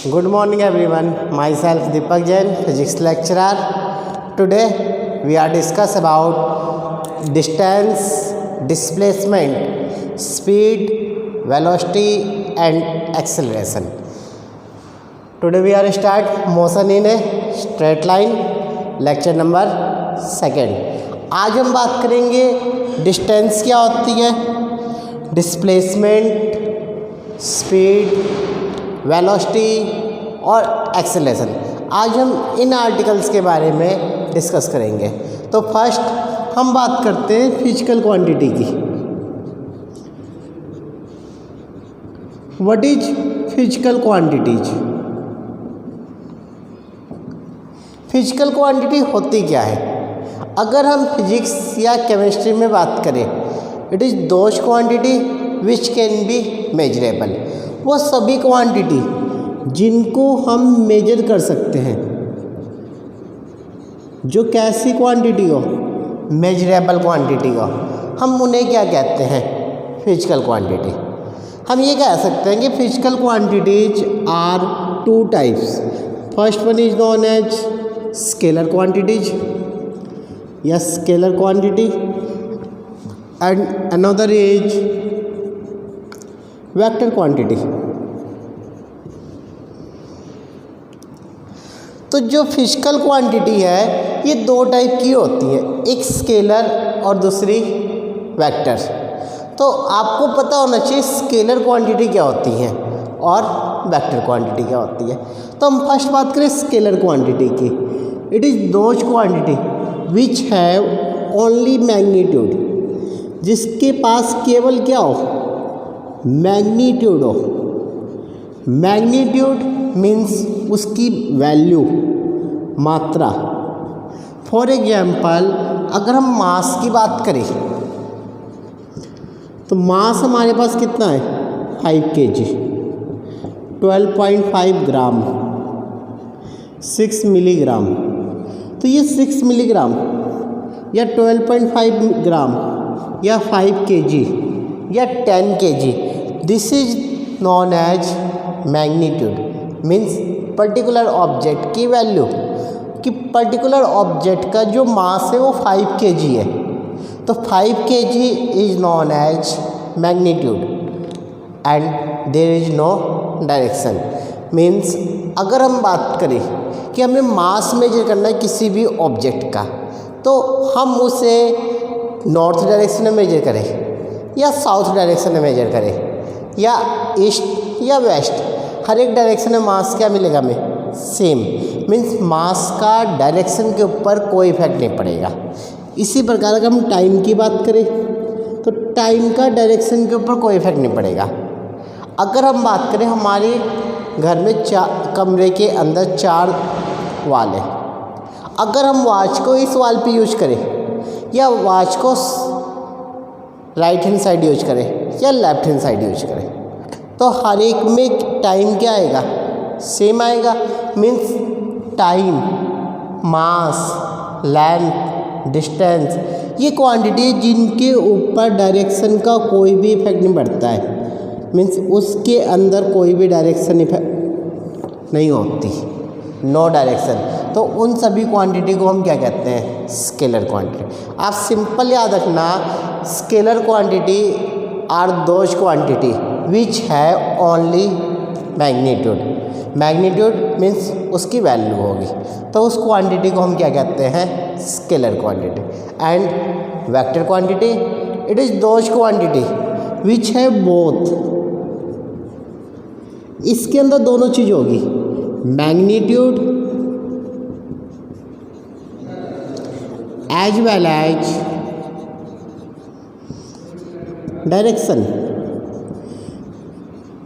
Good morning everyone. Myself Deepak Jain, physics lecturer. Today we are discuss about distance, displacement, speed, velocity and acceleration. Today we are start motion in a straight line, lecture number 2. आज हम बात करेंगे distance क्या होती है, displacement, speed, velocity और acceleration. आज हम इन आर्टिकल्स के बारे में डिस्कस करेंगे। तो फर्स्ट हम बात करते हैं फिजिकल क्वांटिटी की। What is physical quantities? Physical quantity होती क्या है? अगर हम फिजिक्स या केमिस्ट्री में बात करें, it is those quantity which can be measurable. वो सभी क्वांटिटी जिनको हम मेजर कर सकते हैं। जो कैसी क्वांटिटी हो? मेजरेबल क्वांटिटी हो। हम उन्हें क्या कहते हैं? Physical quantity. हम ये कह सकते हैं कि physical quantities are two types. First one is known as scalar quantities या scalar quantity and another is vector quantity. तो जो फिजिकल क्वांटिटी है ये दो टाइप की होती है, एक स्केलर और दूसरी वेक्टर। तो आपको पता होना चाहिए स्केलर क्वांटिटी क्या होती है और वेक्टर क्वांटिटी क्या होती है। तो हम फर्स्ट बात करें स्केलर क्वांटिटी की। It is those quantity which have only magnitude, जिसके पास केवल क्या हो? मैग्नीट्यूड हो। मैग्नीट्यूड मीन्स उसकी वैल्यू, मात्रा। फॉर एग्जाम्पल अगर हम मास की बात करें तो मास हमारे पास कितना है? 5 kg, 12.5 ग्राम, 6 मिलीग्राम। तो ये 6 मिलीग्राम या 12.5 ग्राम या 5 kg या 10 kg, this is known as magnitude. Means particular object की वैल्यू, कि पर्टिकुलर ऑब्जेक्ट का जो मास है वो 5 kg है। तो 5 kg is known as magnitude and there is no direction. Means अगर हम बात करें कि हमें मास मेजर करना है किसी भी ऑब्जेक्ट का, तो हम उसे नॉर्थ डायरेक्शन में मेजर करें या साउथ डायरेक्शन में मेजर करें या ईस्ट या वेस्ट, हर एक डायरेक्शन में मास क्या मिलेगा हमें? सेम। मीन्स मास का डायरेक्शन के ऊपर कोई इफेक्ट नहीं पड़ेगा। इसी प्रकार अगर हम टाइम की बात करें तो टाइम का डायरेक्शन के ऊपर कोई इफेक्ट नहीं पड़ेगा। अगर हम बात करें हमारे घर में कमरे के अंदर 4 वाल है, अगर हम वॉच को इस वाल पे यूज करें या वॉच को राइट हैंड साइड यूज करें या लेफ्ट हैंड साइड यूज करें, तो हर एक में टाइम क्या आएगा? सेम आएगा। मीन्स टाइम, मास, लेंथ, डिस्टेंस, ये क्वांटिटी है जिनके ऊपर डायरेक्शन का कोई भी इफेक्ट नहीं पड़ता है। मीन्स उसके अंदर कोई भी डायरेक्शन इफेक्ट नहीं होती, नो डायरेक्शन। तो उन सभी क्वांटिटी को हम क्या कहते हैं? Scalar quantity. आप सिंपल याद रखना, scalar quantity are those quantity which है ओनली मैग्नीट्यूड। मैग्नीट्यूड मीन्स उसकी वैल्यू होगी, तो उस क्वांटिटी को हम क्या कहते हैं? Scalar quantity. And vector quantity, it is those quantity which है बोथ। इसके अंदर दोनों चीज़ होगी, magnitude as well as direction.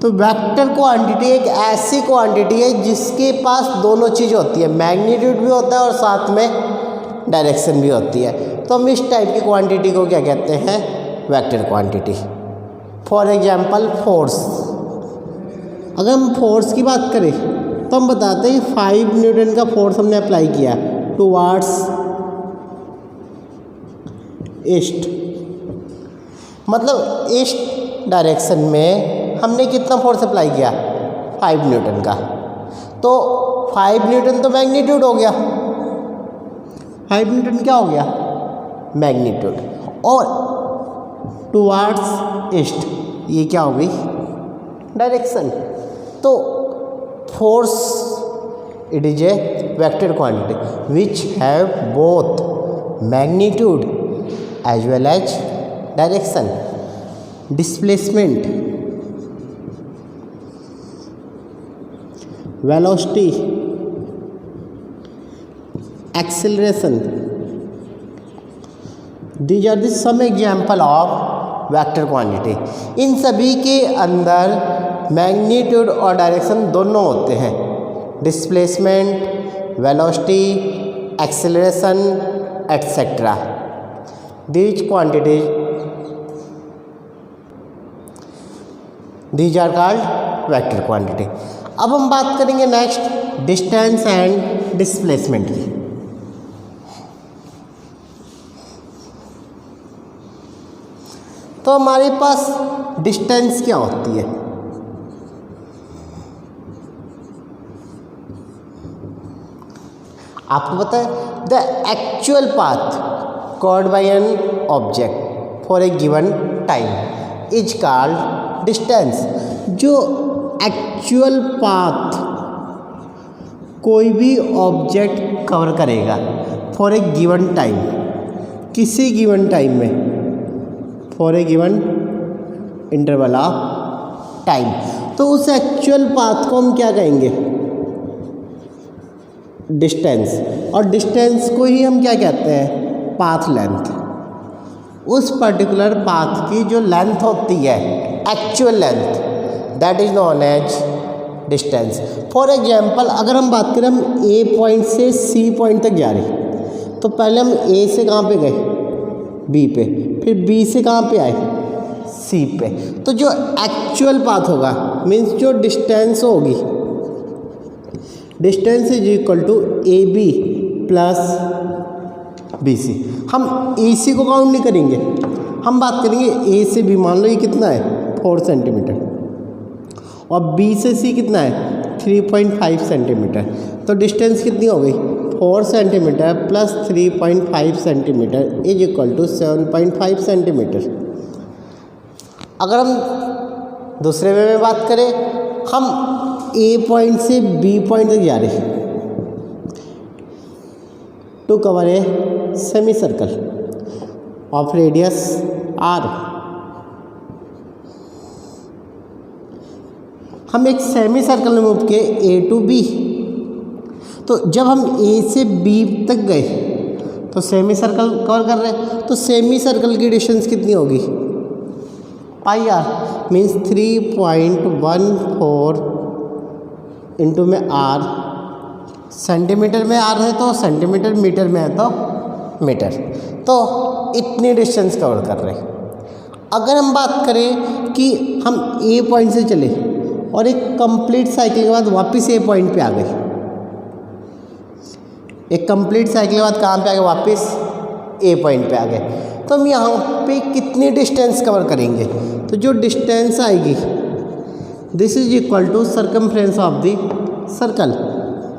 तो वेक्टर क्वांटिटी एक ऐसी क्वांटिटी है जिसके पास दोनों चीज़ होती है, मैग्नीट्यूड भी होता है और साथ में डायरेक्शन भी होती है। तो हम इस टाइप की क्वांटिटी को क्या कहते हैं? Vector quantity. For example force. अगर हम फोर्स की बात करें तो हम बताते हैं 5 न्यूटन का फोर्स हमने अप्लाई किया टुवार्ड्स ईस्ट, मतलब ईस्ट डायरेक्शन में हमने कितना फोर्स अप्लाई किया? 5 न्यूटन का। तो 5 न्यूटन तो मैग्नीट्यूड हो गया, 5 न्यूटन क्या हो गया, मैग्नीट्यूड। और टुवार्ड्स ईस्ट ये क्या हो गई, डायरेक्शन। तो force it is a vector quantity which have both magnitude as well as direction. Displacement, velocity, acceleration, these are the some example of vector quantity. इन सभी के अंदर मैग्नीट्यूड और डायरेक्शन दोनों होते हैं। Displacement, velocity, acceleration etcetera, these quantities these are called vector quantity. अब हम बात करेंगे नेक्स्ट डिस्टेंस एंड डिस्प्लेसमेंट की। तो हमारे पास डिस्टेंस क्या होती है, आपको पता है, the actual path covered by an object for a given time is called distance. जो एक्चुअल पाथ कोई भी ऑब्जेक्ट कवर करेगा फॉर ए गिवन टाइम, किसी गिवन टाइम में, for a given interval of time, तो उस एक्चुअल पाथ को हम क्या कहेंगे, डिस्टेंस। और डिस्टेंस को ही हम क्या कहते हैं, पाथ लेंथ। उस पर्टिकुलर पाथ की जो लेंथ होती है, actual length, that is known as distance. For example अगर हम बात करें, हम ए पॉइंट से सी पॉइंट तक जा रहे हैं, तो पहले हम ए से कहाँ पे गए, बी पे, फिर बी से कहाँ पे आए, सी पे। तो जो एक्चुअल पाथ होगा मीन्स जो डिस्टेंस होगी, distance is equal to A B plus B C. हम ए सी को काउंट नहीं करेंगे, हम बात करेंगे ए से बी, मान लो ये कितना है 4 सेंटीमीटर, और बी से सी कितना है 3.5 सेंटीमीटर। तो डिस्टेंस कितनी हो गई, 4 centimetre plus 3.5 centimetre is equal to 7.5 centimetre. अगर हम दूसरे वे में बात करें, हम ए पॉइंट से बी पॉइंट तक जा रहे हैं to cover a semi circle of radius R. हम एक सेमी सर्कल में मूव किए ए टू बी, तो जब हम ए से बी तक गए तो सेमी सर्कल कवर कर रहे हैं, तो सेमी सर्कल की डिस्टेंस कितनी होगी, पाई आर, मीन्स 3.14 इंटू में आर, सेंटीमीटर में आर है तो सेंटीमीटर, मीटर में है तो मीटर, तो इतनी डिस्टेंस कवर कर रहे हैं। अगर हम बात करें कि हम ए पॉइंट से चले और एक कंप्लीट साइकिल के बाद वापस ए पॉइंट पे आ गए, एक कंप्लीट साइकिल के बाद कहाँ पे आ गए, वापस ए पॉइंट पे आ गए, तो हम यहाँ पे कितनी डिस्टेंस कवर करेंगे, तो जो डिस्टेंस आएगी this is equal to circumference of the circle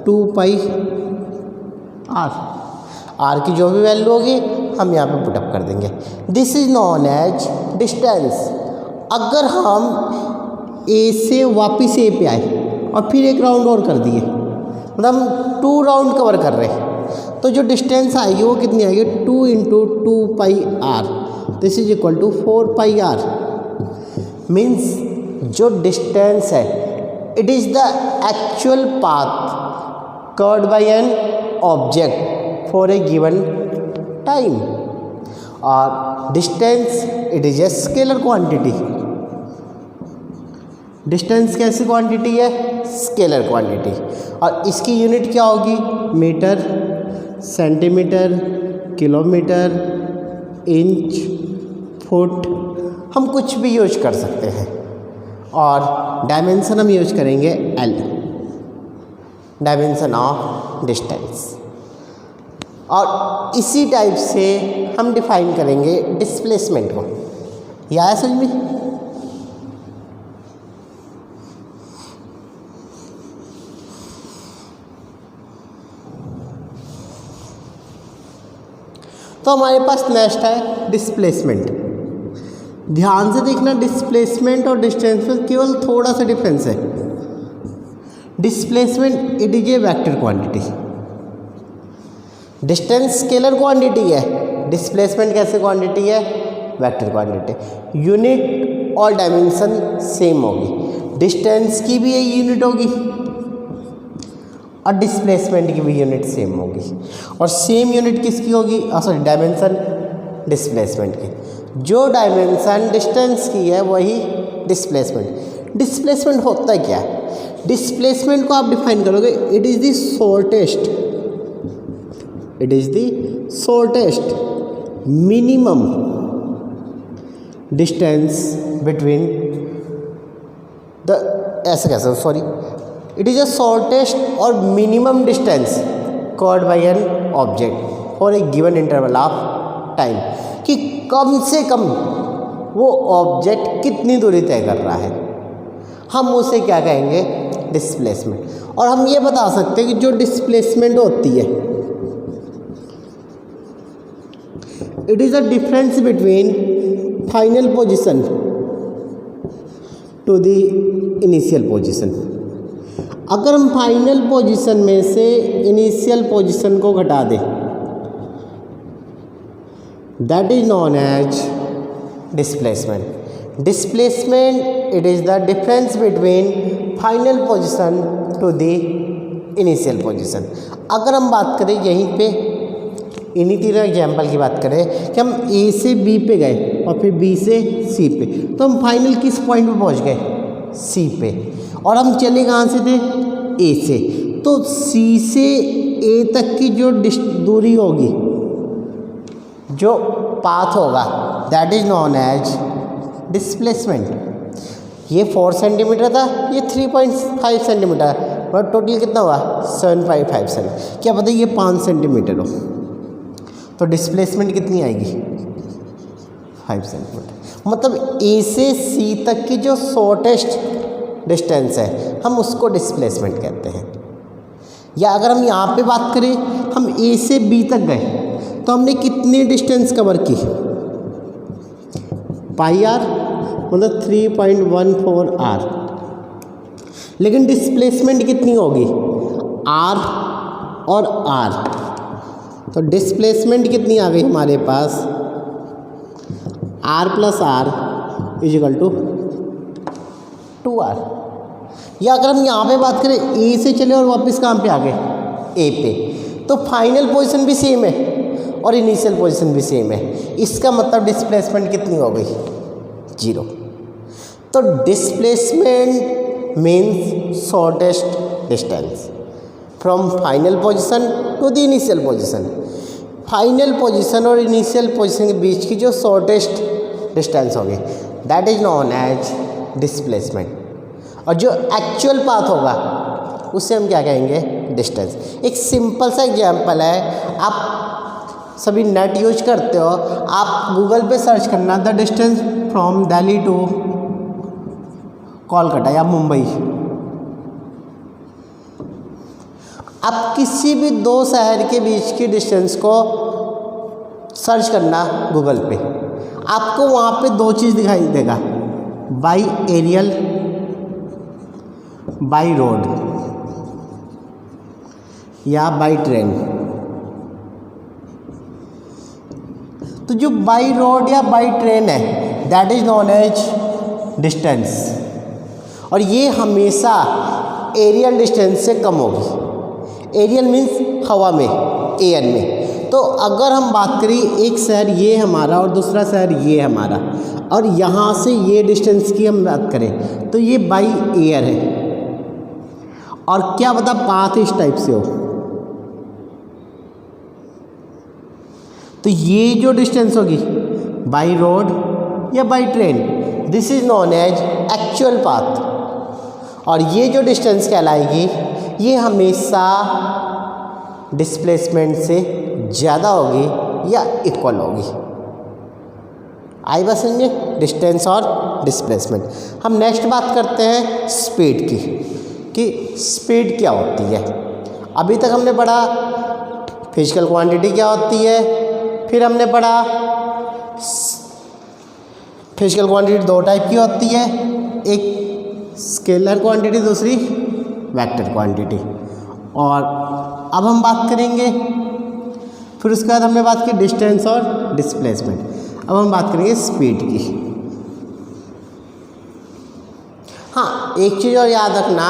2 pi R. R की जो भी वैल्यू होगी हम यहाँ पे पुटअप कर देंगे। This is known as distance. अगर हम ए से वापस ए पे आए और फिर एक राउंड और कर दिए, मतलब हम 2 राउंड कवर कर रहे हैं, तो जो डिस्टेंस आएगी वो कितनी आएगी, 2 into 2 pi r, this is equal to 4 pi r. Means जो डिस्टेंस है it is the actual path covered by an object for a given time, और distance it is a scalar quantity. Distance कैसी quantity है, scalar quantity, और इसकी unit क्या होगी, metre, centimetre, kilometre, inch, foot, हम कुछ भी यूज कर सकते हैं। और डायमेंशन हम यूज करेंगे एल, डायमेंशन ऑफ डिस्टेंस। और इसी टाइप से हम डिफाइन करेंगे डिस्प्लेसमेंट को। यह है समझ में। तो हमारे पास नेक्स्ट है डिस्प्लेसमेंट। ध्यान से देखना, डिस्प्लेसमेंट और डिस्टेंस में केवल थोड़ा सा डिफरेंस है। Displacement it is a vector quantity, distance scalar quantity है, डिस्प्लेसमेंट कैसे क्वांटिटी है, वेक्टर क्वांटिटी। यूनिट और डायमेंशन सेम होगी, डिस्टेंस की भी एक यूनिट होगी और डिस्प्लेसमेंट की भी यूनिट सेम होगी। और सेम यूनिट किसकी होगी, सॉरी डायमेंशन डिस्प्लेसमेंट की। जो डायमेंशन डिस्टेंस की है वही डिस्प्लेसमेंट। डिस्प्लेसमेंट होता है क्या है, डिस्प्लेसमेंट को आप डिफाइन करोगे, it is the shortest, it is the shortest minimum distance between the, ऐसे कैसे, sorry, it is a shortest और minimum distance covered by an object for a given interval of time, कि कम से कम वो ऑब्जेक्ट कितनी दूरी तय कर रहा है, हम उसे क्या कहेंगे, डिस्प्लेसमेंट। और हम ये बता सकते हैं कि जो डिस्प्लेसमेंट होती है, it is a difference between final position to the initial position. अगर हम फाइनल पोजीशन में से इनिशियल पोजीशन को घटा दें, that is known as displacement. Displacement it is the difference between final position to the initial position. अगर हम बात करें यहीं पे इन्हीं तीनों एग्जाम्पल की बात करें कि हम ए से बी पे गए और फिर बी से सी पे, तो हम फाइनल किस पॉइंट पे पहुंच गए, सी पे, और हम चले कहाँ से थे, ए से। तो सी से ए तक की जो दूरी होगी, जो पाथ होगा, that is known as displacement. ये 4 सेंटीमीटर था, ये 3.5 सेंटीमीटर, और टोटल कितना हुआ 7.5 सेंटीमीटर। क्या पता ये 5 सेंटीमीटर हो, तो डिस्प्लेसमेंट कितनी आएगी, 5 सेंटीमीटर। मतलब ए से सी तक की जो शॉर्टेस्ट डिस्टेंस है, हम उसको डिस्प्लेसमेंट कहते हैं। या अगर हम यहाँ पे बात करें, हम ए से बी तक गए तो हमने कितनी डिस्टेंस कवर की, पाई आर, मतलब 3.14 आर। लेकिन डिस्प्लेसमेंट कितनी होगी, आर और आर। तो डिस्प्लेसमेंट कितनी आ गई हमारे पास, r plus r equal to 2r। या अगर हम यहाँ पे बात करें, ए से चले और वापस कहाँ पे आ गए, ए पे, तो फाइनल पोजीशन भी सेम है और इनिशियल पोजीशन भी सेम है। इसका मतलब डिस्प्लेसमेंट कितनी हो गई, 0। तो displacement means shortest distance from final position to the initial position. Final position और इनिशियल पोजीशन के बीच की जो शॉर्टेस्ट डिस्टेंस होगी, that is known as displacement. और जो एक्चुअल पाथ होगा उससे हम क्या कहेंगे, डिस्टेंस। एक सिंपल सा एग्जांपल है, आप सभी नेट यूज करते हो, आप गूगल पे सर्च करना the distance from Delhi to Kolkata या मुंबई। आप किसी भी दो शहर के बीच की डिस्टेंस को सर्च करना गूगल पे, आपको वहाँ पे दो चीज़ दिखाई देगा, बाई एरियल, बाई रोड या बाई ट्रेन। तो जो बाई रोड या बाई ट्रेन है, that is known as distance, और ये हमेशा एरियल डिस्टेंस से कम होगी। एरियल मीन्स हवा में, एयर में। तो अगर हम बात करें, एक शहर ये हमारा और दूसरा शहर ये हमारा, और यहाँ से ये डिस्टेंस की हम बात करें तो ये बाई एयर है, और क्या पता पाथ इस टाइप से हो। तो ये जो डिस्टेंस होगी बाई रोड या by train, this is known as actual path. और ये जो डिस्टेंस कहलाएगी, ये हमेशा डिस्प्लेसमेंट से ज़्यादा होगी या इक्वल होगी। आई बात समझे, डिस्टेंस और डिस्प्लेसमेंट। हम नेक्स्ट बात करते हैं स्पीड की, कि स्पीड क्या होती है। अभी तक हमने पढ़ा फिजिकल क्वांटिटी क्या होती है, फिर हमने पढ़ा फिजिकल क्वांटिटी दो टाइप की होती है, एक स्केलर क्वांटिटी, दूसरी वेक्टर क्वांटिटी। और अब हम बात करेंगे, फिर उसके बाद हमने बात की डिस्टेंस और डिस्प्लेसमेंट। अब हम बात करेंगे स्पीड की। हाँ, एक चीज़ और याद रखना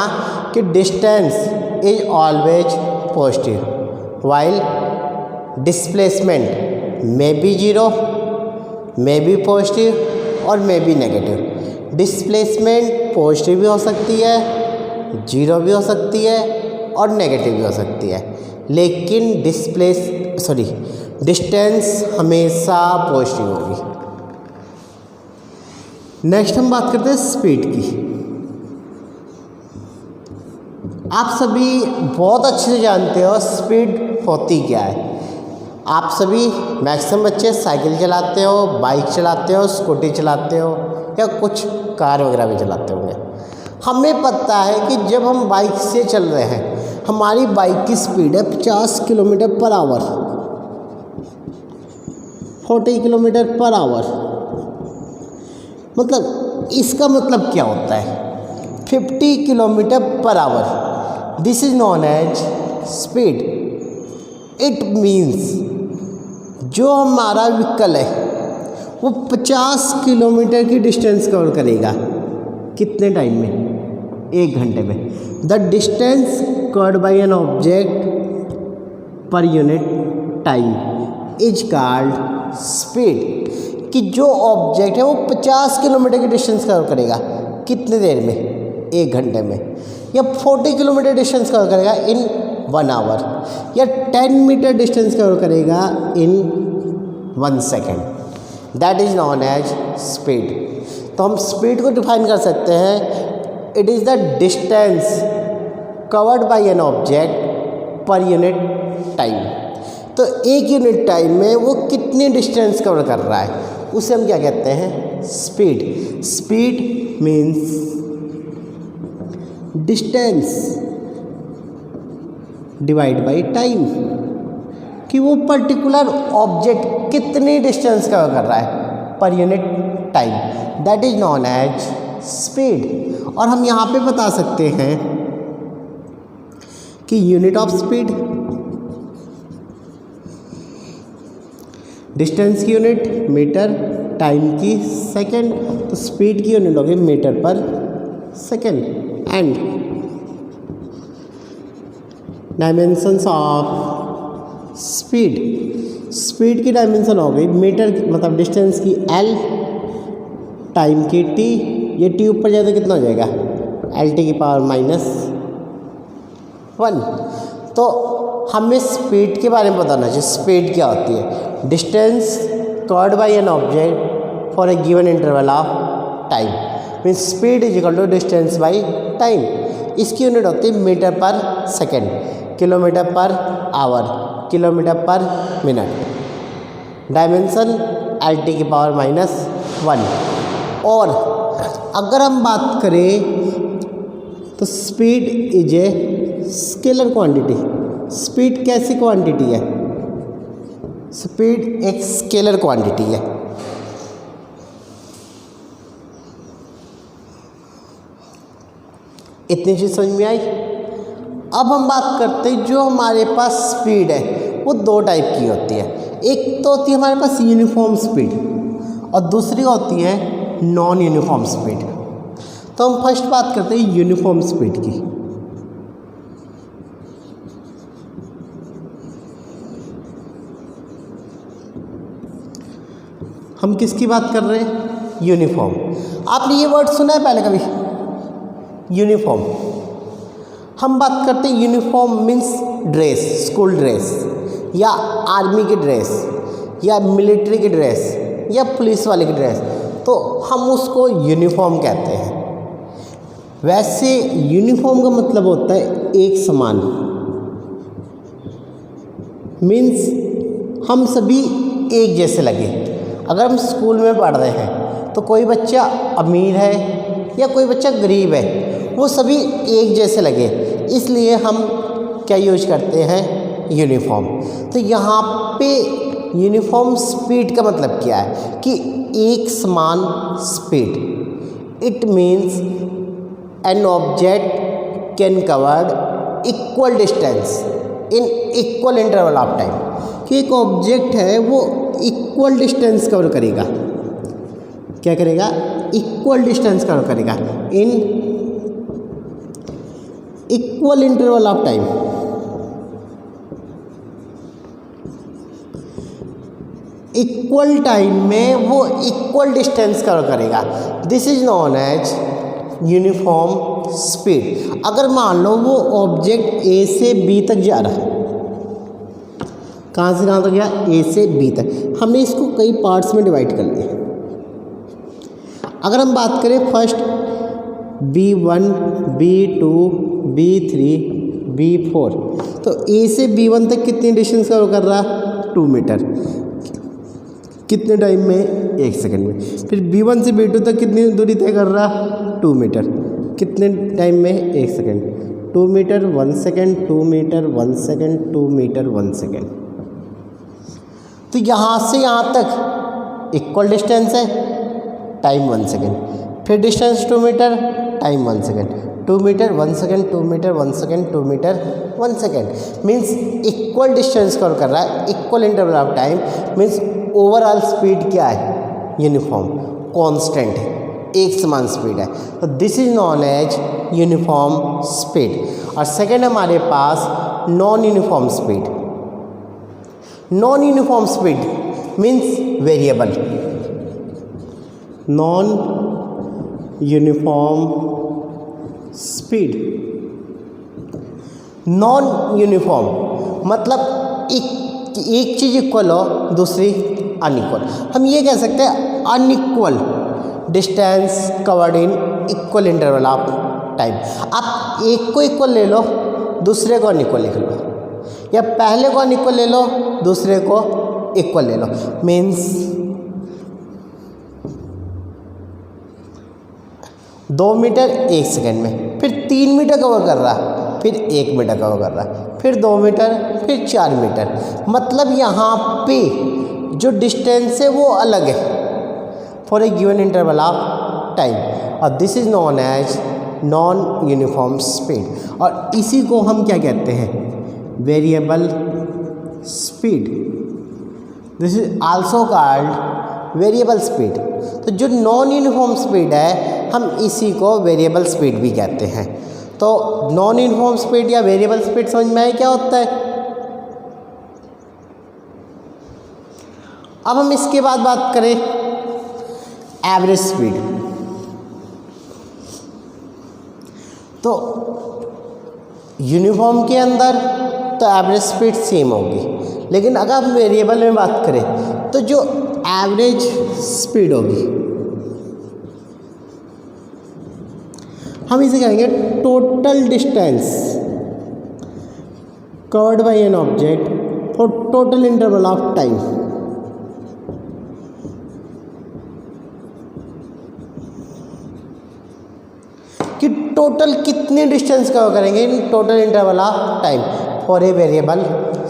कि distance is always positive while displacement may be zero, may be positive और may be negative. Displacement positive भी हो सकती है, जीरो भी हो सकती है और नेगेटिव भी हो सकती है, लेकिन डिस्टेंस हमेशा पॉजिटिव होगी। नेक्स्ट हम बात करते हैं स्पीड की। आप सभी बहुत अच्छे से जानते हो स्पीड होती क्या है। आप सभी मैक्सिमम बच्चे साइकिल चलाते हो, बाइक चलाते हो, स्कूटी चलाते हो या कुछ कार वगैरह भी चलाते होंगे। हमें पता है कि जब हम बाइक से चल रहे हैं, हमारी बाइक की स्पीड है 50 kilometre per our, 40 kilometre per our. मतलब इसका मतलब क्या होता है? 50 kilometre per hour. This is known as speed. It means जो हमारा व्हीकल है वो 50 किलोमीटर की डिस्टेंस कवर करेगा। कितने टाइम में? 1 घंटे में। The distance covered by an object per unit time is called speed. कि जो ऑब्जेक्ट है वो 50 किलोमीटर की डिस्टेंस कवर करेगा कितने देर में? 1 घंटे में। या 40 किलोमीटर डिस्टेंस कवर करेगा इन 1 आवर, या 10 मीटर डिस्टेंस कवर करेगा in 1 second. That is known as speed. तो हम स्पीड को डिफाइन कर सकते हैं, it is the distance covered by an object per unit time. तो 1 यूनिट टाइम में वो कितनी डिस्टेंस कवर कर रहा है, उसे हम क्या कहते हैं? Speed. Speed means distance divide by time, कि वो पर्टिकुलर ऑब्जेक्ट कितनी डिस्टेंस कवर कर रहा है per unit time. That is known as speed. और हम यहाँ पे बता सकते हैं कि यूनिट ऑफ स्पीड, डिस्टेंस की यूनिट मीटर, टाइम की सेकंड, तो स्पीड की यूनिट होगी metre per second. And dimensions of speed, speed की डायमेंशन हो गई मीटर, मतलब डिस्टेंस की L, टाइम की T। ये T ऊपर जाए तो कितना हो जाएगा? LT की पावर -1। तो हमें स्पीड के बारे में बताना चाहिए। स्पीड क्या होती है? Distance covered by an object for a given interval of time. Means speed is equal to distance by time. इसकी यूनिट होती है metre per second, kilometre per hour, kilometre per minute. Dimension LT की power -1। और अगर हम बात करें तो speed is a scalar quantity. Speed कैसी क्वांटिटी है? स्पीड एक स्केलर क्वांटिटी है। इतनी चीज़ समझ में आई? अब हम बात करते हैं, जो हमारे पास स्पीड है वो 2 टाइप की होती है। एक तो होती है हमारे पास यूनिफॉर्म स्पीड और दूसरी होती है नॉन यूनिफॉर्म स्पीड। तो हम फर्स्ट बात करते हैं यूनिफॉर्म स्पीड की। हम किसकी बात कर रहे हैं? यूनिफॉर्म। आपने ये वर्ड सुना है पहले कभी? यूनिफॉर्म। हम बात करते हैं uniform means dress, school dress या आर्मी की ड्रेस या मिलिट्री की ड्रेस या पुलिस वाले की ड्रेस, तो हम उसको यूनिफॉर्म कहते हैं। वैसे यूनिफॉर्म का मतलब होता है एक समान। मीन्स हम सभी एक जैसे लगे। अगर हम स्कूल में पढ़ रहे हैं तो कोई बच्चा अमीर है या कोई बच्चा गरीब है, वो सभी एक जैसे लगे, इसलिए हम क्या यूज करते हैं? यूनिफॉर्म। तो यहाँ पे यूनिफॉर्म स्पीड का मतलब क्या है कि एक समान speed. It means an object can covered equal distance in equal interval of time, कि एक ऑब्जेक्ट है वो इक्वल डिस्टेंस कवर करेगा। क्या करेगा? इक्वल डिस्टेंस कवर करेगा in equal interval of time. Equal time में वो इक्वल डिस्टेंस कवर करेगा। This is known as uniform speed. अगर मान लो वो ऑब्जेक्ट ए से बी तक जा रहा है, कहाँ से कहाँ तक गया? ए से बी तक। हमने इसको कई पार्ट्स में डिवाइड कर लिया। अगर हम बात करें first B1, B2, B3, B4, तो ए से B1 तक कितनी डिस्टेंस कवर कर रहा? 2 मीटर। कितने टाइम में? 1 सेकंड में। फिर B1 से B2 तक कितनी दूरी तय कर रहा? 2 मीटर। कितने टाइम में? 1 second. 2 metre 1 second, 2 metre 1 second, 2 metre 1 second. तो यहाँ से यहाँ तक इक्वल डिस्टेंस है, टाइम 1 सेकंड। फिर distance 2 metre, time 1 second. 2 metre 1 second, 2 metre 1 second, 2 metre 1 second. Means equal distance cover कर रहा है, equal interval of time. Means overall speed क्या है? यूनिफॉर्म, कांस्टेंट है, एक समान स्पीड है। तो this is known as uniform speed. और सेकंड हमारे पास non uniform speed. Non uniform speed means variable. Non uniform speed, non uniform मतलब एक चीज़ इक्वल हो, दूसरी अनइक्वल। हम ये कह सकते हैं unequal distance covered in equal interval of time. आप एक को इक्वल ले लो, दूसरे को अनइक्वल लिख लो, या पहले को अनइक्वल ले लो, दूसरे को इक्वल ले लो। मीन्स 2 मीटर 1 सेकंड में, फिर 3 मीटर कवर कर रहा, फिर 1 मीटर कवर कर रहा, फिर 2 मीटर, फिर 4 मीटर। मतलब यहाँ पे जो डिस्टेंस है वो अलग है for a given interval of time. और this is known as non uniform speed. और इसी को हम क्या कहते हैं? Variable speed. This is also called variable speed. तो जो नॉन यूनिफॉर्म स्पीड है हम इसी को वेरिएबल स्पीड भी कहते हैं। तो नॉन यूनिफॉर्म स्पीड या वेरिएबल स्पीड समझ में आए क्या होता है? अब हम इसके बाद बात करें एवरेज स्पीड। तो यूनिफॉर्म के अंदर तो एवरेज स्पीड सेम होगी, लेकिन अगर हम वेरिएबल में बात करें तो जो एवरेज स्पीड होगी हम इसे कहेंगे total distance covered by an object for total interval of time. कि टोटल कितनी डिस्टेंस कवर करेंगे in total interval of time for a variable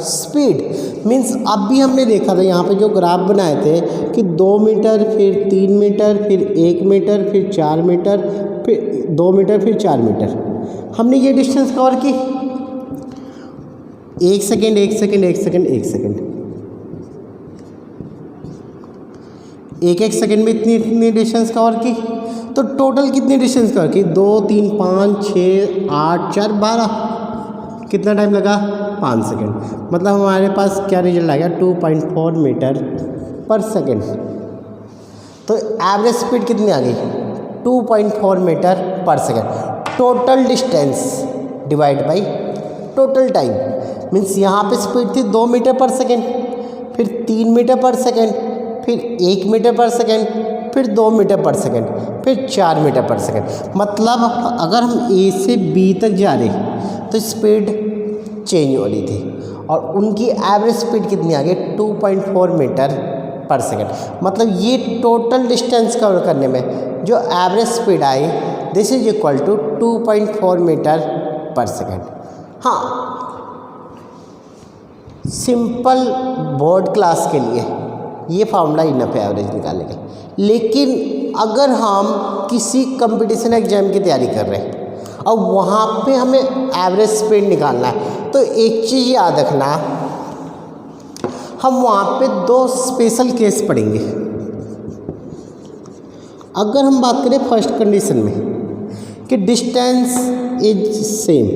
speed. Means अब भी हमने देखा था यहाँ पे जो ग्राफ बनाए थे कि 2 मीटर, फिर 3 मीटर, फिर 1 मीटर, फिर 4 मीटर, फिर 2 मीटर, फिर 4 मीटर। हमने ये डिस्टेंस कवर की 1 सेकेंड 1 सेकेंड 1 सेकेंड 1 सेकेंड, एक सेकेंड में इतनी डिस्टेंस कवर की। तो टोटल कितनी डिस्टेंस कवर की? 2 3 5 6 8 4 12। कितना टाइम लगा? 5 सेकेंड। मतलब हमारे पास क्या रिजल्ट आ गया? 2.4 मीटर पर सेकेंड। तो एवरेज स्पीड कितनी आ गई? 2.4 metre per second. Total distance divide by total time. Means यहाँ पे स्पीड थी 2 मीटर पर सेकेंड, फिर 3 मीटर पर सेकेंड, फिर 1 मीटर पर सेकेंड, फिर 2 मीटर पर सेकेंड, फिर 4 मीटर पर सेकेंड। मतलब अगर हम ए से बी तक जा रहे तो स्पीड चेंज हो रही थी और उनकी एवरेज स्पीड कितनी आ गई? 2.4 मीटर पर सेकेंड। मतलब ये टोटल डिस्टेंस कवर करने में जो एवरेज स्पीड आई this is equal to 2.4 metre per second. हाँ, सिंपल बोर्ड क्लास के लिए ये फार्मूला इनफ है एवरेज निकालने के। लेकिन अगर हम किसी कंपटीशन एग्जाम की तैयारी कर रहे हैं और वहाँ पे हमें एवरेज स्पीड निकालना है, तो एक चीज़ याद रखना, हम वहाँ पे दो स्पेशल केस पढ़ेंगे। अगर हम बात करें फर्स्ट कंडीशन में कि डिस्टेंस इज सेम,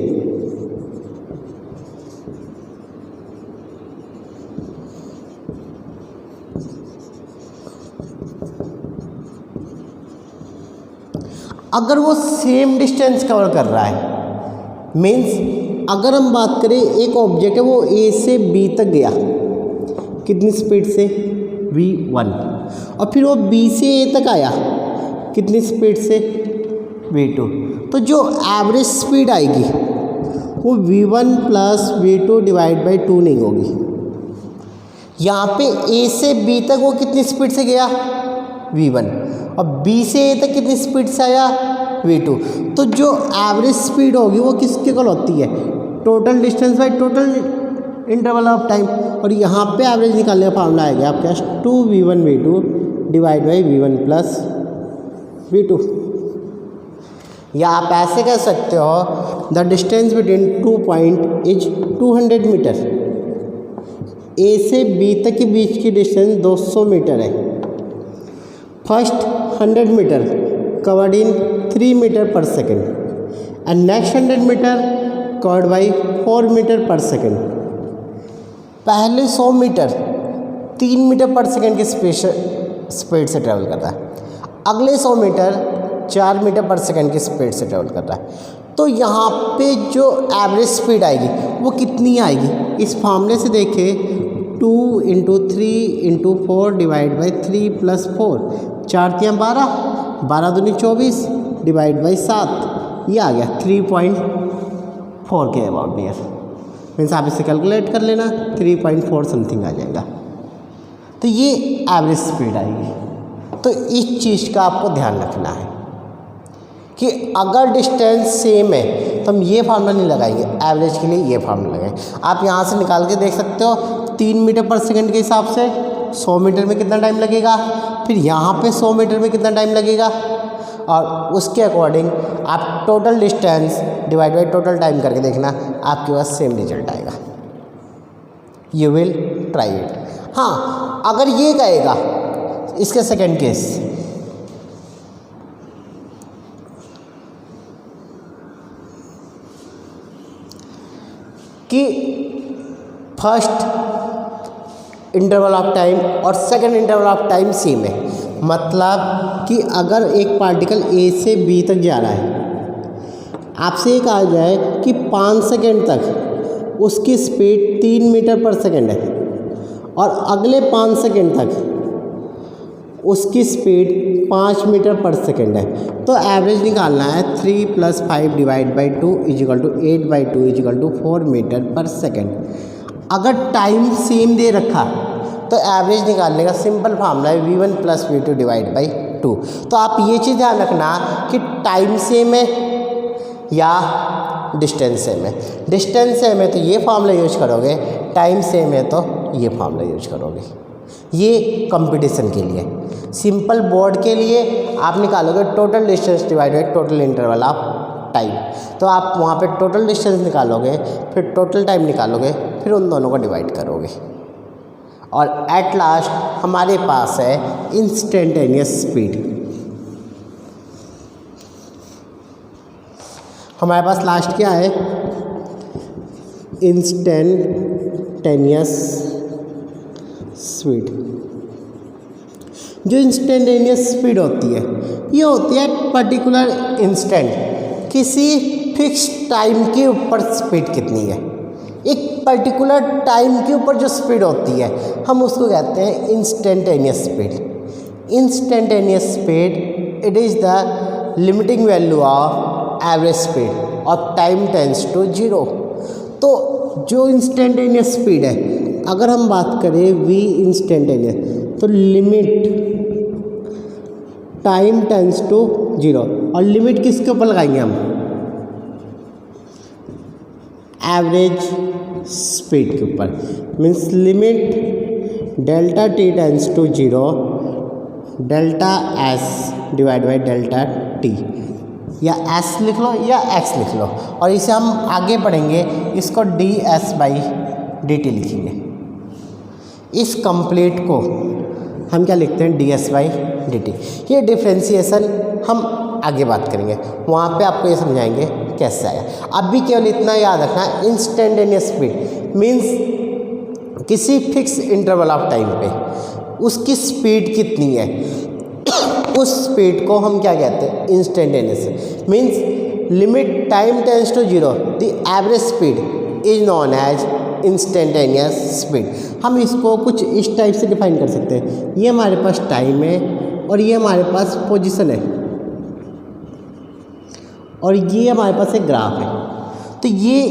अगर वो सेम डिस्टेंस कवर कर रहा है, मीन्स अगर हम बात करें एक ऑब्जेक्ट है वो ए से बी तक गया, कितनी स्पीड से v1, और फिर वो बी से ए तक आया, कितनी स्पीड से v2, तो जो एवरेज स्पीड आएगी वो v1 plus v2 divide by 2 नहीं होगी। यहाँ पे ए से बी तक वो कितनी स्पीड से गया v1, और बी से ए तक कितनी स्पीड से आया v2, तो जो एवरेज स्पीड होगी वो किसके इक्वल होती है, total distance by total interval of time. और यहाँ पे एवरेज निकालने का फार्मूला आएगा आपके पास 2v1 v2 divide by v1 plus v2, या आप ऐसे कह सकते हो the distance between 2 point is 200 metre. A से बी तक के बीच की डिस्टेंस 200 मीटर है। First 100 metre covered in 3 metre per second and next 100 metre covered by 4 metre per second. पहले 100 मीटर 3 मीटर पर सेकेंड की स्पीड से ट्रेवल कर रहा है, अगले 100 मीटर 4 मीटर पर सेकेंड की स्पीड से ट्रेवल कर रहा है। तो यहाँ पे जो एवरेज स्पीड आएगी वो कितनी आएगी, इस फार्मूले से देखें 2 × 3 × 4 डिवाइड बाई 3 प्लस 4, 4 × 12, 12 दूनी 24 डिवाइड बाई 7, ये आ गया 3.4 के अबाउट नियर। मीन्स आप इसे कैलकुलेट कर लेना, 3.4 समथिंग आ जाएगा। तो ये एवरेज स्पीड आएगी। तो इस चीज़ का आपको ध्यान रखना है कि अगर डिस्टेंस सेम है तो हम ये फार्मूला नहीं लगाएंगे, एवरेज के लिए ये फार्मूला लगाएंगे। आप यहाँ से निकाल के देख सकते हो 3 मीटर पर सेकंड के हिसाब से 100 मीटर में कितना टाइम लगेगा, फिर यहाँ पे 100 मीटर में कितना टाइम लगेगा, और उसके अकॉर्डिंग आप total distance divide by total time करके देखना, आपके पास सेम रिजल्ट आएगा। You will try it. हाँ, अगर ये कहेगा इसका सेकंड केस कि फर्स्ट इंटरवल ऑफ टाइम और second interval of time same है, मतलब कि अगर एक पार्टिकल ए से बी तक जा रहा है, आपसे ये कहा जाए कि 5 सेकंड तक उसकी स्पीड 3 मीटर पर सेकंड है और अगले 5 सेकंड तक उसकी स्पीड 5 मीटर पर सेकंड है, तो एवरेज निकालना है 3 + 5 divide by 2 = 8/2 = 4 metre per second. अगर टाइम सेम दे रखा तो एवरेज निकालने का सिंपल फार्मूला है v1 + v2 डिवाइड बाई 2। तो आप ये चीज़ ध्यान रखना कि टाइम सेम है या डिस्टेंस सेम है। डिस्टेंस सेम है तो ये फार्मूला यूज करोगे, टाइम सेम है तो ये फार्मूला यूज करोगे। ये कंपटीशन के लिए। सिंपल बोर्ड के लिए आप निकालोगे total distance divide by total interval of time, तो आप वहाँ पे टोटल डिस्टेंस निकालोगे, फिर टोटल टाइम निकालोगे, फिर उन दोनों को डिवाइड करोगे, और एट लास्ट हमारे पास है इंस्टेंटेनियस स्पीड। हमारे पास लास्ट क्या है, इंस्टेंटेनियस स्पीड। जो इंस्टेंटेनियस स्पीड होती है ये होती है पर्टिकुलर इंस्टेंट, किसी फिक्स टाइम के ऊपर स्पीड कितनी है, एक पर्टिकुलर टाइम के ऊपर जो स्पीड होती है हम उसको कहते हैं instantaneous speed. Instantaneous speed it is the limiting value of average speed और टाइम टेंड्स टू 0। तो जो इंस्टेंटेनियस स्पीड है, अगर हम बात करें v इंस्टेंटेनियस, तो लिमिट टाइम टेंड्स टू 0, और लिमिट किसके ऊपर लगाएंगे हम, एवरेज स्पीड के ऊपर, means limit delta T tends to 0 delta S divide by delta T, या एस लिख लो या एक्स लिख लो, और इसे हम आगे पढ़ेंगे इसको D S by D T लिखेंगे। इस कंप्लीट को हम क्या लिखते हैं, D S by D T. ये डिफ्रेंसिएशन हम आगे बात करेंगे, वहाँ पे आपको ये समझाएंगे कैसे आया। अभी केवल इतना याद रखना, इंस्टेंटेनियस स्पीड मीन्स किसी फिक्स इंटरवल ऑफ टाइम पे उसकी स्पीड कितनी है, उस स्पीड को हम क्या कहते हैं, instantaneous. Means limit time tends to 0 the average speed is known as instantaneous speed. हम इसको कुछ इस टाइप से डिफाइन कर सकते हैं, ये हमारे पास टाइम है और ये हमारे पास पोजीशन है और ये हमारे पास एक ग्राफ है। तो ये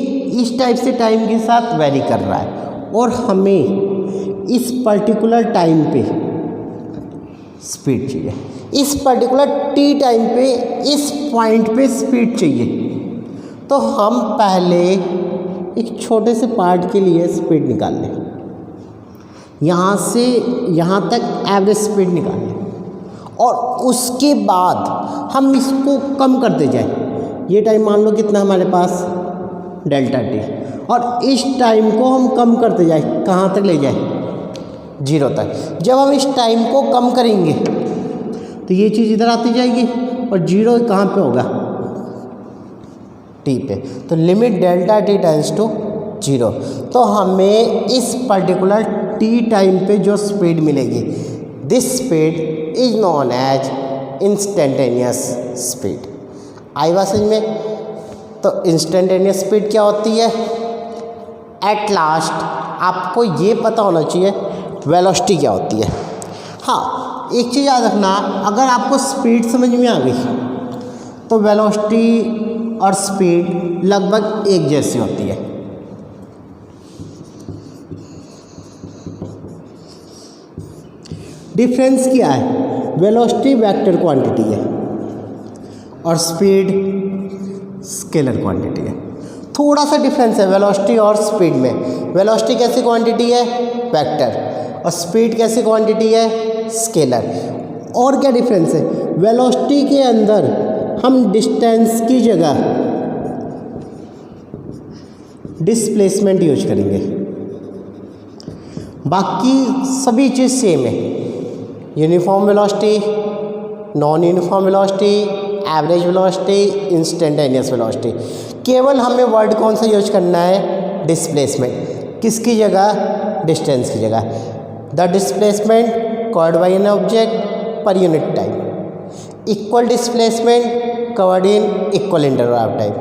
इस टाइप से टाइम के साथ वेरी कर रहा है और हमें इस पर्टिकुलर टाइम पे स्पीड चाहिए, इस पर्टिकुलर टी टाइम पे इस पॉइंट पे स्पीड चाहिए। तो हम पहले एक छोटे से पार्ट के लिए स्पीड निकाल लें, यहाँ से यहाँ तक एवरेज स्पीड निकाल लें और उसके बाद हम इसको कम करते जाएं। ये टाइम मान लो कितना हमारे पास, डेल्टा टी, और इस टाइम को हम कम करते जाएं, कहाँ तक ले जाएं, 0 तक। जब हम इस टाइम को कम करेंगे तो ये चीज़ इधर आती जाएगी और 0 कहाँ पे होगा, टी पे। तो limit delta T tends to 0, तो हमें इस पर्टिकुलर टी टाइम पे जो स्पीड मिलेगी, this speed is known as instantaneous speed. आई बात समझ में? तो इंस्टेंटेनियस स्पीड क्या होती है? एट लास्ट आपको ये पता होना चाहिए वेलोसिटी क्या होती है। हाँ, एक चीज़ याद रखना, अगर आपको स्पीड समझ में आ गई तो वेलोसिटी और स्पीड लगभग एक जैसी होती है। डिफरेंस क्या है? वेलोसिटी वेक्टर क्वांटिटी है और स्पीड स्केलर क्वांटिटी है। थोड़ा सा डिफरेंस है वेलोसिटी और स्पीड में। वेलोसिटी कैसी क्वांटिटी है? वेक्टर। और स्पीड कैसी क्वांटिटी है? स्केलर। और क्या डिफरेंस है? वेलोसिटी के अंदर हम डिस्टेंस की जगह डिस्प्लेसमेंट यूज करेंगे, बाकी सभी चीज़ सेम है। Uniform velocity, non uniform velocity, average velocity, instantaneous velocity. केवल हमें वर्ड कौन सा यूज करना है? डिस्प्लेसमेंट। किसकी जगह? डिस्टेंस की जगह। The displacement covered by an object per unit time. Equal displacement covered in equal interval of time.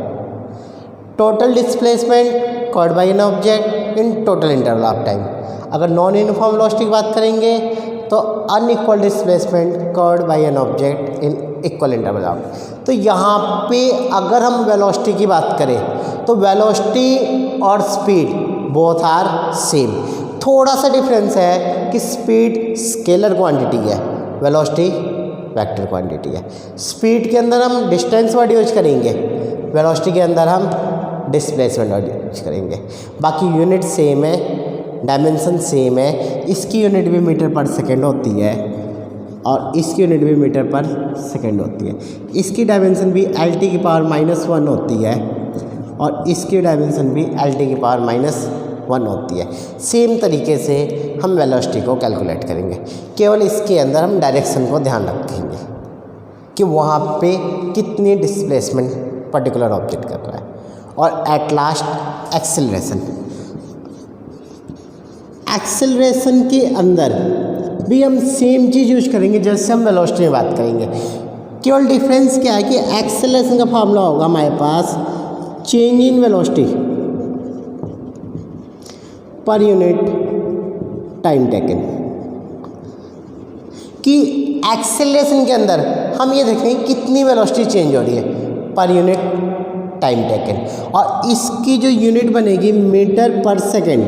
Total displacement covered by an object in total interval of time. अगर non uniform velocity की बात करेंगे तो unequal displacement covered by an object in equal interval of. तो यहाँ पे अगर हम वेलोसिटी की बात करें तो वेलोसिटी और स्पीड बोथ आर सेम। थोड़ा सा डिफरेंस है कि स्पीड स्केलर क्वांटिटी है, वेलोसिटी वेक्टर क्वांटिटी है। स्पीड के अंदर हम डिस्टेंस वर्ड यूज करेंगे, वेलोसिटी के अंदर हम डिस्प्लेसमेंट वर्ड यूज करेंगे। बाकी यूनिट सेम है, डायमेंशन सेम है। इसकी यूनिट भी मीटर पर सेकेंड होती है और इसकी यूनिट भी मीटर पर सेकेंड होती है। इसकी डायमेंशन भी LT की पावर -1 होती है और इसकी डायमेंशन भी LT की पावर -1 होती है। सेम तरीके से हम वेलोसिटी को कैलकुलेट करेंगे, केवल इसके अंदर हम डायरेक्शन को ध्यान रखेंगे कि वहाँ पे कितनी डिस्प्लेसमेंट पर्टिकुलर ऑब्जेक्ट कर रहा है। और एट लास्ट एक्सेलरेशन। एक्सेलरेशन के अंदर भी हम सेम चीज़ यूज करेंगे जैसे हम वेलोसिटी में बात करेंगे। केवल डिफरेंस क्या है कि एक्सेलरेशन का फॉर्मूला होगा हमारे पास change in velocity per unit time taken. कि एक्सेलरेशन के अंदर हम ये देखें कितनी वेलोसिटी चेंज हो रही है पर यूनिट टाइम टेकन, और इसकी जो यूनिट बनेगी metre per second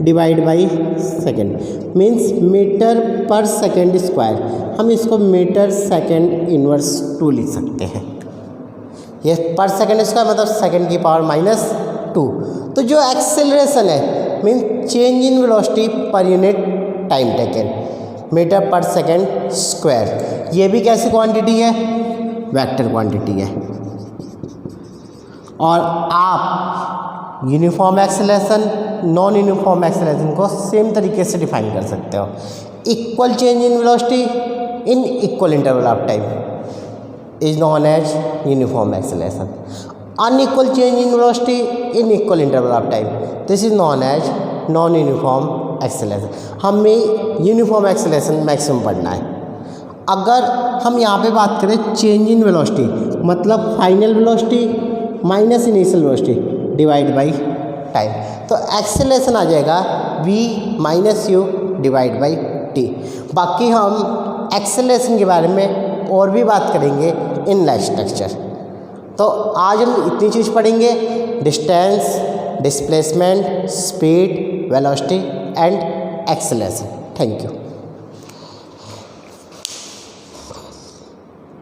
divide by second, means metre per second square. हम इसको मीटर सेकेंड इनवर्स 2 लिख सकते हैं। ये पर सेकेंड स्क्वायर मतलब सेकेंड की पावर 2। तो जो एक्सेलरेशन है mean change in velocity per unit time taken, metre per second square, ये भी कैसी क्वांटिटी है, वेक्टर क्वांटिटी है। और आप uniform acceleration, non uniform acceleration को सेम तरीके से डिफाइन कर सकते हो। Equal change in velocity in equal interval of time is known as uniform acceleration. Unequal change in velocity in equal interval of time, this is known as non uniform acceleration. हमें uniform acceleration maximum पढ़ना है। अगर हम यहाँ पे बात करें change in velocity, मतलब final velocity minus initial velocity divide by time, तो एक्सेलरेशन आ जाएगा v minus you divide by T. बाकी हम एक्सेलरेशन के बारे में और भी बात करेंगे इन नेक्स्ट लेक्चर। तो आज हम इतनी चीज़ पढ़ेंगे, distance, displacement, speed, velocity and acceleration. Thank you.